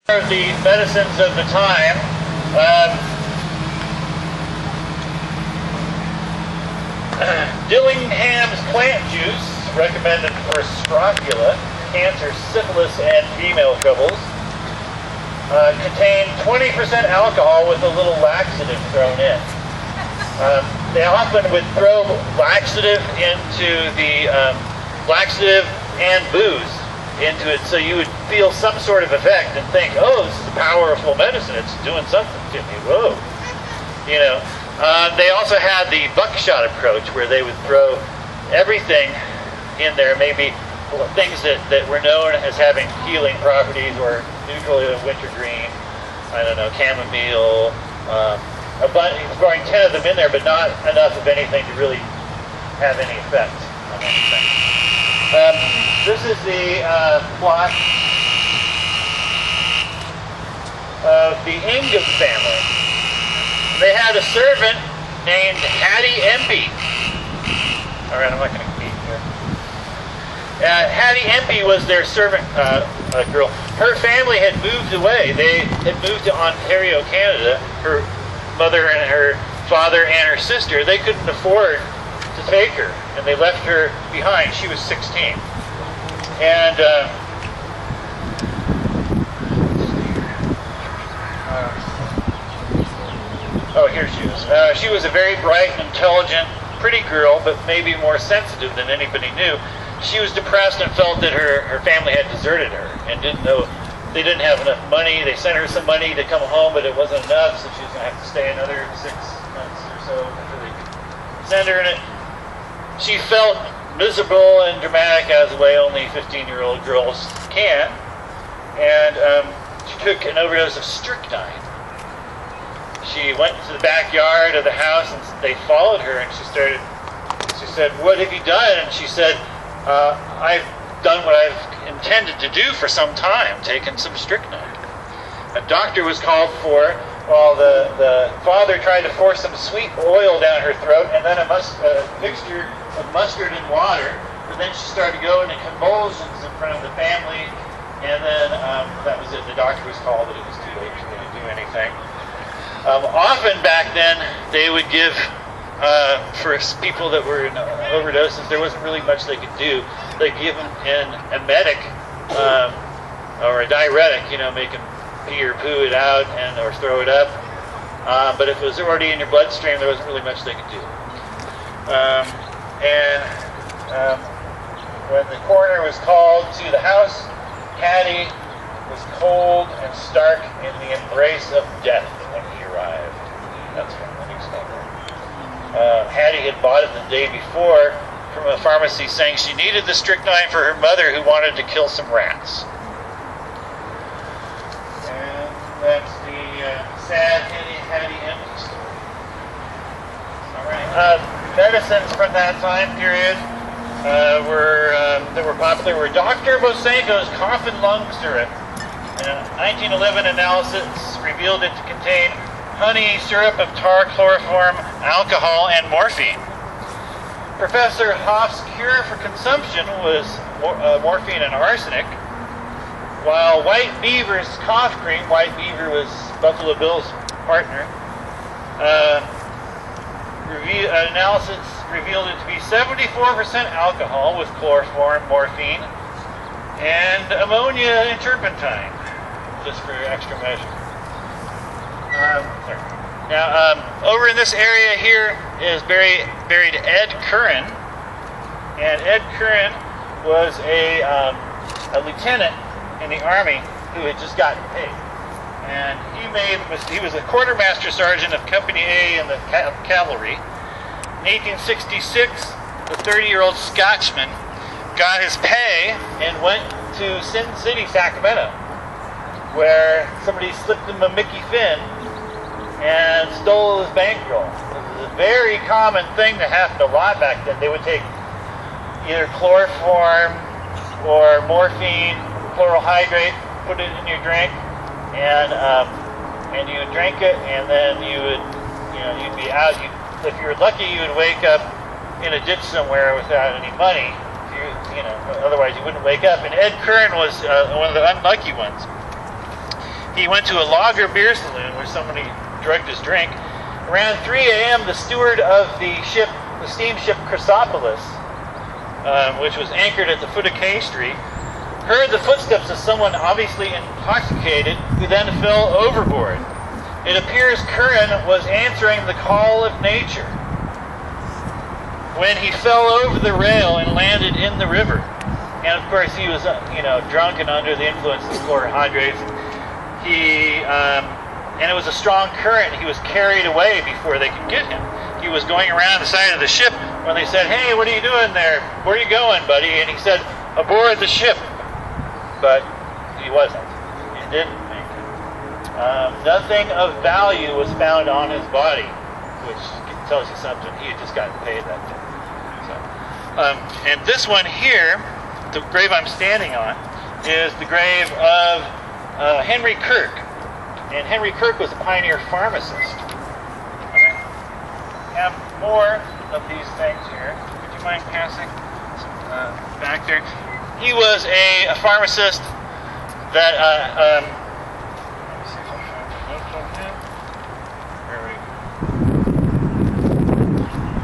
The medicines of the time. Dillingham's plant juice, recommended for scrofula, cancer, syphilis, and female troubles, contained 20% alcohol with a little laxative thrown in. They often would throw laxative into the laxative and booze into it, so you would feel some sort of effect and think, oh, this is a powerful medicine, it's doing something to me, whoa. You know, they also had the buckshot approach, where they would throw everything in there, maybe things that were known as having healing properties, or neutral wintergreen, I don't know, chamomile, throwing 10 of them in there, but not enough of anything to really have any effect on anything. This is the plot of the Ingham family. They had a servant named Hattie Empey. All right, I'm not going to keep here. Hattie Empey was their servant girl. Her family had moved away. They had moved to Ontario, Canada. Her mother and her father and her sister, they couldn't afford to take her, and they left her behind. She was 16. And here she is. She was a very bright and intelligent, pretty girl, but maybe more sensitive than anybody knew. She was depressed and felt that her family had deserted her and didn't know they didn't have enough money. They sent her some money to come home, but it wasn't enough, so she was going to have to stay another 6 months or so before they could send her. And she felt miserable and dramatic, as the way only 15-year-old girls can. And she took an overdose of strychnine. She went to the backyard of the house, and they followed her, and she said, "What have you done?" And she said, "I've done what I've intended to do for some time, taken some strychnine." A doctor was called for, while the father tried to force some sweet oil down her throat, and then a mixture of mustard and water. But then she started to go into convulsions in front of the family, and then that was it. The doctor was called, but it was too late to really do anything. Often back then, they would give, for people that were in overdoses, there wasn't really much they could do. They'd give them an emetic or a diuretic, make them pee or poo it out or throw it up. But if it was already in your bloodstream, there wasn't really much they could do. When the coroner was called to the house, Hattie was cold and stark in the embrace of death when he arrived. That's from the newspaper. Hattie had bought it the day before from a pharmacy, saying she needed the strychnine for her mother, who wanted to kill some rats. And that's the sad Hattie Empey story. All right. Medicines from that time period that were popular were Dr. Bosenko's cough and lung syrup. A 1911 analysis revealed it to contain honey, syrup of tar, chloroform, alcohol, and morphine. Professor Hoff's cure for consumption was morphine and arsenic, while White Beaver's cough cream, White Beaver was Buffalo Bill's partner, analysis revealed it to be 74% alcohol with chloroform, morphine, and ammonia and turpentine, just for extra measure. Now, over in this area here is buried Ed Curran, and Ed Curran was a lieutenant in the Army who had just gotten paid, and he was a quartermaster sergeant of Company A in the cavalry. In 1866, the 30-year-old Scotchman got his pay and went to Sin City, Sacramento, where somebody slipped him a Mickey Finn and stole his bankroll. It was a very common thing that happened a lot back then. They would take either chloroform or morphine, chloral hydrate, put it in your drink, and you would drink it, and then you'd be out. If you were lucky, you would wake up in a ditch somewhere without any money. Otherwise you wouldn't wake up. And Ed Curran was one of the unlucky ones. he went to a lager beer saloon where somebody drugged his drink. Around 3 a.m., the steward of the steamship Chrysopolis, which was anchored at the foot of K Street, heard the footsteps of someone obviously intoxicated, who then fell overboard. It appears Curran was answering the call of nature when he fell over the rail and landed in the river. And of course, he was, drunk and under the influence of carbohydrates. And it was a strong current. He was carried away before they could get him. He was going around the side of the ship when they said, "Hey, what are you doing there? Where are you going, buddy?" And he said, "Aboard the ship." But he wasn't. He didn't make it. Nothing of value was found on his body, which tells you something. He had just gotten paid that day. So, and this one here, the grave I'm standing on, is the grave of Henry Kirk. And Henry Kirk was a pioneer pharmacist. I have more of these things here. Would you mind passing back there? He was a pharmacist that, let me see if I find the notes on him. Where are we?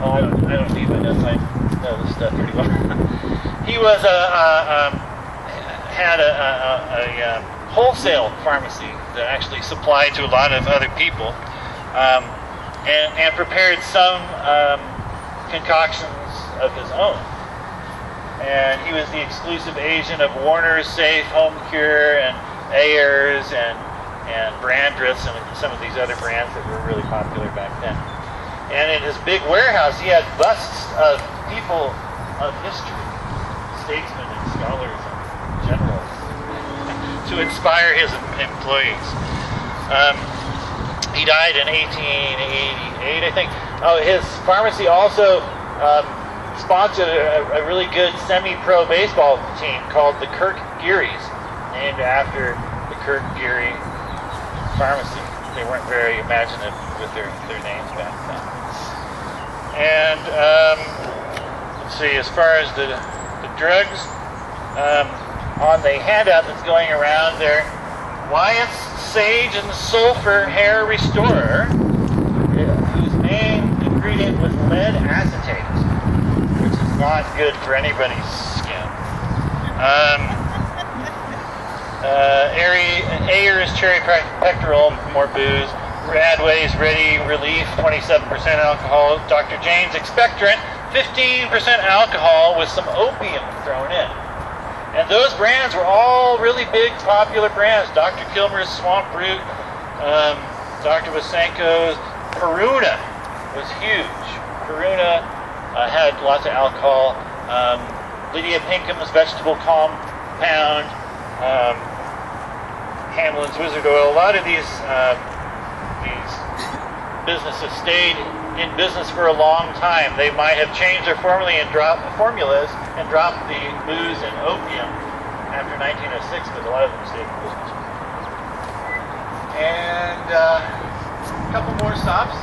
Oh, I don't need my notes. I know this stuff pretty well. He was had a wholesale pharmacy that actually supplied to a lot of other people, and prepared some concoctions of his own. And he was the exclusive agent of Warner's Safe, Home Cure, and Ayers, and Brandreth's, and some of these other brands that were really popular back then. And in his big warehouse, he had busts of people of history, statesmen and scholars and generals, to inspire his employees. He died in 1888, I think. Oh, his pharmacy also sponsored a really good semi-pro baseball team called the Kirk Gearys, named after the Kirk Geary pharmacy. They weren't very imaginative with their names back then. And let's see, as far as the drugs, on the handout that's going around there, Wyatt's Sage and Sulfur Hair Restorer, whose main ingredient was lead acetate, which is not good for anybody's skin. Ayers Cherry Pectoral, more booze. Radway's Ready Relief, 27% alcohol. Dr. Jane's Expectorant, 15% alcohol with some opium thrown in. And those brands were all really big, popular brands. Dr. Kilmer's Swamp Root, Dr. Wasenko's Peruna was huge. Peruna had lots of alcohol. Lydia Pinkham's Vegetable Compound, Hamlin's Wizard Oil. A lot of these businesses stayed in business for a long time. They might have changed their formulas and dropped the booze and opium after 1906, but a lot of them stayed in business. And a couple more stops.